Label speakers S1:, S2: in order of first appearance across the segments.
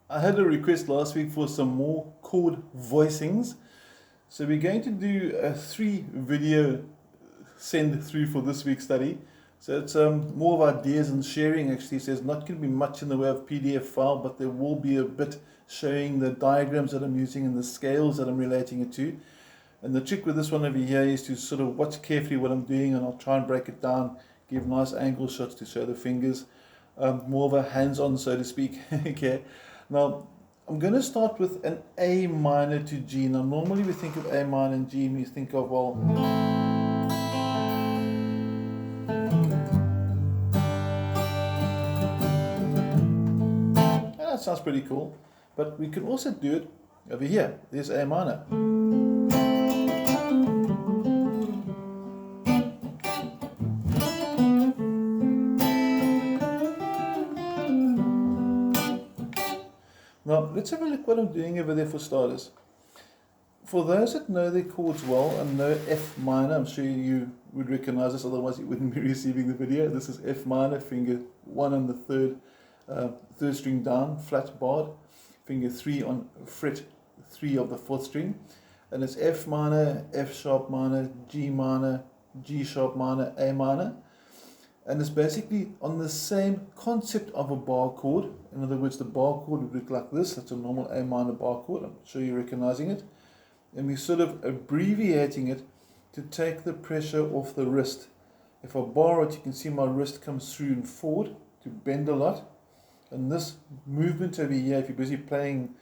S1: I had a request last week for some more chord voicings. So we're going to do a 3-video send through for this week's study. So it's more of ideas and sharing actually. So there's not going to be much in the way of PDF file, but there will be a bit showing the diagrams that I'm using and the scales that I'm relating it to. And the trick with this one over here is to sort of watch carefully what I'm doing, and I'll try and break it down, give nice angle shots to show the fingers. More of a hands-on, so to speak. Okay. Now, I'm going to start with an A minor to G. Now, normally we think of A minor and G, and we think of, well, that sounds pretty cool. But we can also do it over here. There's A minor. Now, let's have a look what I'm doing over there for starters. For those that know their chords well and know F minor, I'm sure you would recognize this, otherwise you wouldn't be receiving the video. This is F minor, finger 1 on the third string down, flat barred, finger 3 on fret 3 of the 4th string, and it's F minor, F sharp minor, G minor, G sharp minor, A minor. And it's basically on the same concept of a bar chord. In other words, the bar chord would look like this. That's a normal A minor bar chord. I'm sure you're recognizing it. And we're sort of abbreviating it to take the pressure off the wrist. If I bar it, you can see my wrist comes through and forward to bend a lot. And this movement over here, if you're busy playing,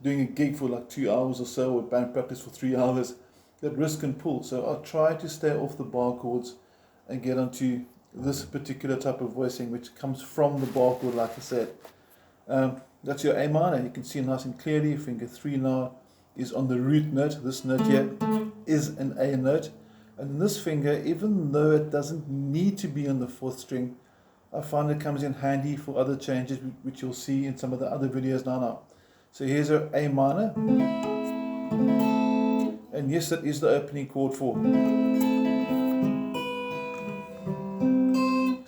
S1: doing a gig for like 2 hours or so, or band practice for 3 hours, that wrist can pull. So I'll try to stay off the bar chords and get onto this particular type of voicing, which comes from the bar chord, like I said. That's your A minor. You can see nice and clearly. Finger 3 now is on the root note. This note here is an A note. And this finger, even though it doesn't need to be on the 4th string, I find it comes in handy for other changes, which you'll see in some of the other videos now. So here's our A minor. And yes, that is the opening chord for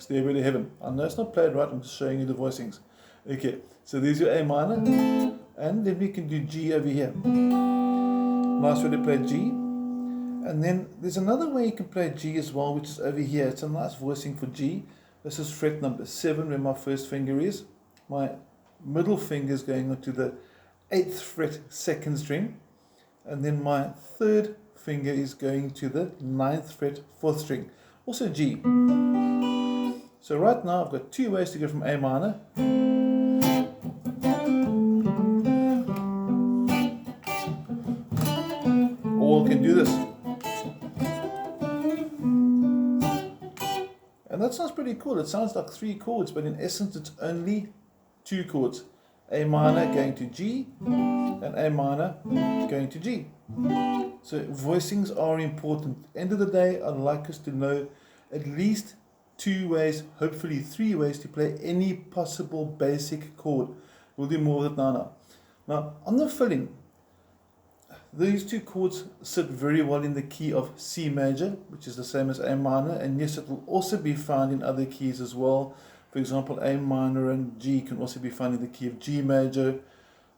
S1: Stairway to Heaven. I know it's not played right, I'm just showing you the voicings. Okay, so there's your A minor, and then we can do G over here. Nice way to play G. And then there's another way you can play G as well, which is over here. It's a nice voicing for G. This is fret number 7, where my first finger is. My middle finger is going onto the 8th fret 2nd string, and then my 3rd finger is going to the 9th fret 4th string. Also G. So right now I've got 2 ways to go from A minor. Or I can do this. And that sounds pretty cool. It sounds like 3 chords, but in essence it's only 2 chords. A minor going to G, and A minor going to G. So voicings are important. End of the day, I'd like us to know at least 2 ways, hopefully 3 ways to play any possible basic chord. We'll do more of it now. Now, on the filling, these 2 chords sit very well in the key of C major, which is the same as A minor, and yes, it will also be found in other keys as well. For example, A minor and G can also be found in the key of G major.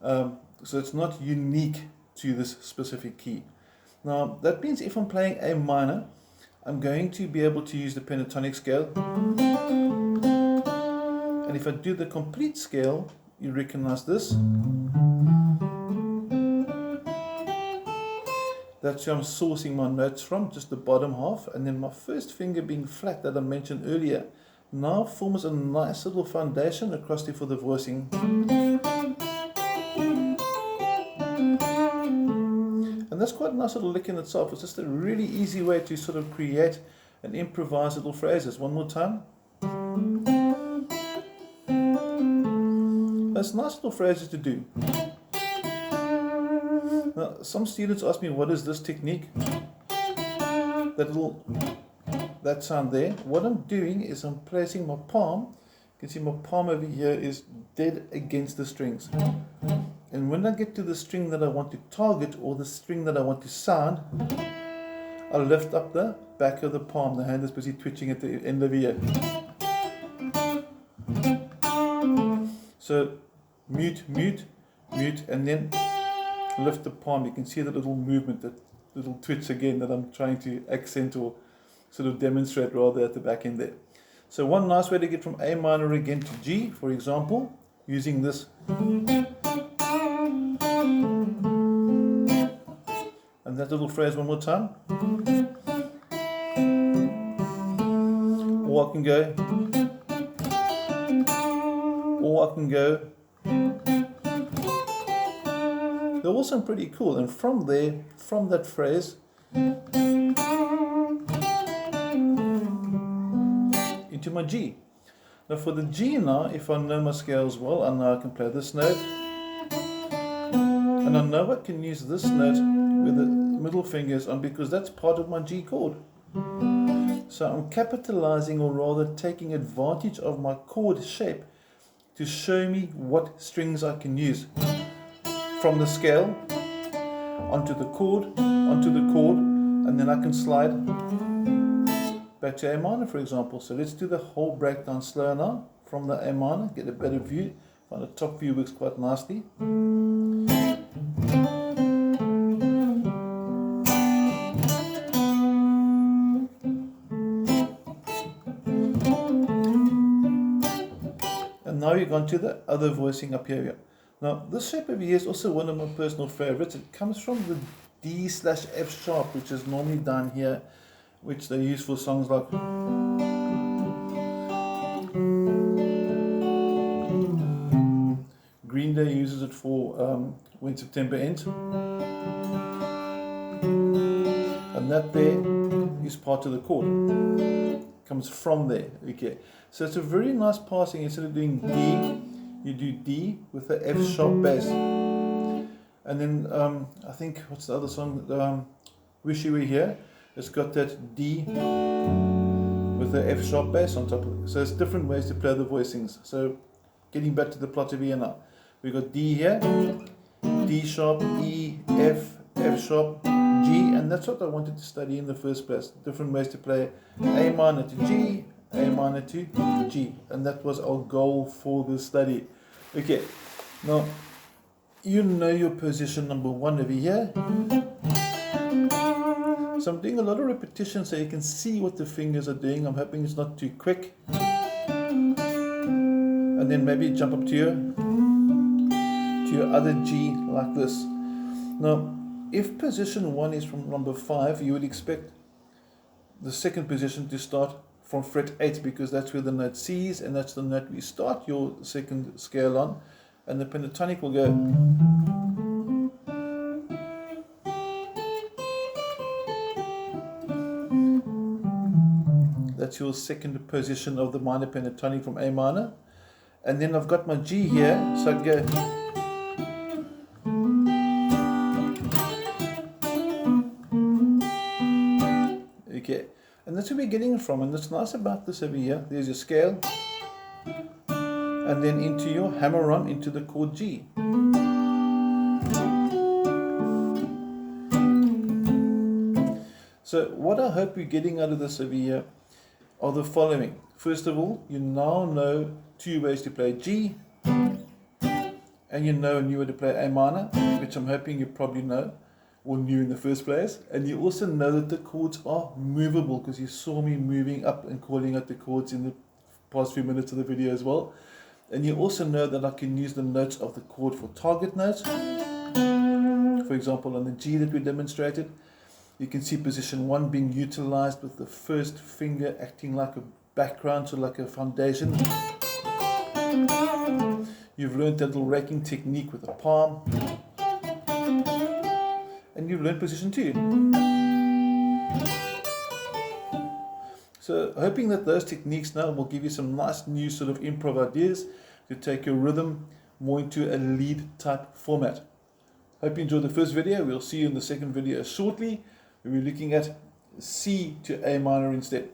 S1: So it's not unique to this specific key. Now, that means if I'm playing A minor, I'm going to be able to use the pentatonic scale. And if I do the complete scale, you recognize this. That's where I'm sourcing my notes from, just the bottom half. And then my first finger being flat that I mentioned earlier now forms a nice little foundation across there for the voicing. And that's quite a nice little lick in itself. It's just a really easy way to sort of create and improvise little phrases. One more time. That's nice little phrases to do. Now, some students ask me, what is this technique? That sound there. What I'm doing is I'm placing my palm. You can see my palm over here is dead against the strings. And when I get to the string that I want to target, or the string that I want to sound, I lift up the back of the palm. The hand is busy twitching at the end of here. So mute, mute, mute, and then lift the palm. You can see the little movement, that little twitch again that I'm trying to accent or sort of demonstrate rather at the back end there. So one nice way to get from A minor again to G, for example, using this. And that little phrase one more time. Or I can go. Or I can go. They're also pretty cool. And from there, from that phrase, into my G. Now for the G now, if I know my scales well, I know I can play this note. And I know I can use this note with the middle fingers on because that's part of my G chord. So I'm capitalizing, or rather taking advantage of my chord shape to show me what strings I can use. From the scale, onto the chord, and then I can slide back to A minor, for example. So let's do the whole breakdown slow now, from the A minor, get a better view. Find the top view works quite nicely. And now you've gone to the other voicing up here. Now this shape over here is also one of my personal favorites. It comes from the D/F sharp, which is normally down here, which they use for songs like Green Day uses it for When September Ends. And that there is part of the chord. Comes from there. Okay. So it's a very nice passing. Instead of doing D, you do D with the F sharp bass. And then I think, what's the other song? Wish You Were Here. It's got that D with the F sharp bass on top of it. So it's different ways to play the voicings. So getting back to the plot over here now. We've got D here, D sharp, E, F, F sharp, G, and that's what I wanted to study in the first place. Different ways to play A minor to G, A minor to G. And that was our goal for the study. Okay, now you know your position number one over here. So I'm doing a lot of repetition so you can see what the fingers are doing. I'm hoping it's not too quick. And then maybe jump up to your other G like this. Now, if position 1 is from number 5, you would expect the second position to start from fret 8 because that's where the note C is, and that's the note we start your second scale on. And the pentatonic will go. That's your second position of the minor pentatonic from A minor. And then I've got my G here, so I'd go. Okay, and that's where we're getting it from, and what's nice about this over here, there's your scale, and then into your hammer on into the chord G. So what I hope you're getting out of this over here are the following. First of all, you now know 2 ways to play G, and you know a new way to play A minor, which I'm hoping you probably know, or knew in the first place. And you also know that the chords are movable because you saw me moving up and calling out the chords in the past few minutes of the video as well. And you also know that I can use the notes of the chord for target notes. For example, on the G that we demonstrated, you can see position 1 being utilized with the first finger acting like a background, so like a foundation. You've learned that little raking technique with the palm. And you've learned position 2. So hoping that those techniques now will give you some nice new sort of improv ideas to take your rhythm more into a lead type format. Hope you enjoyed the first video. We'll see you in the second video shortly. We'll be looking at C to A minor instead.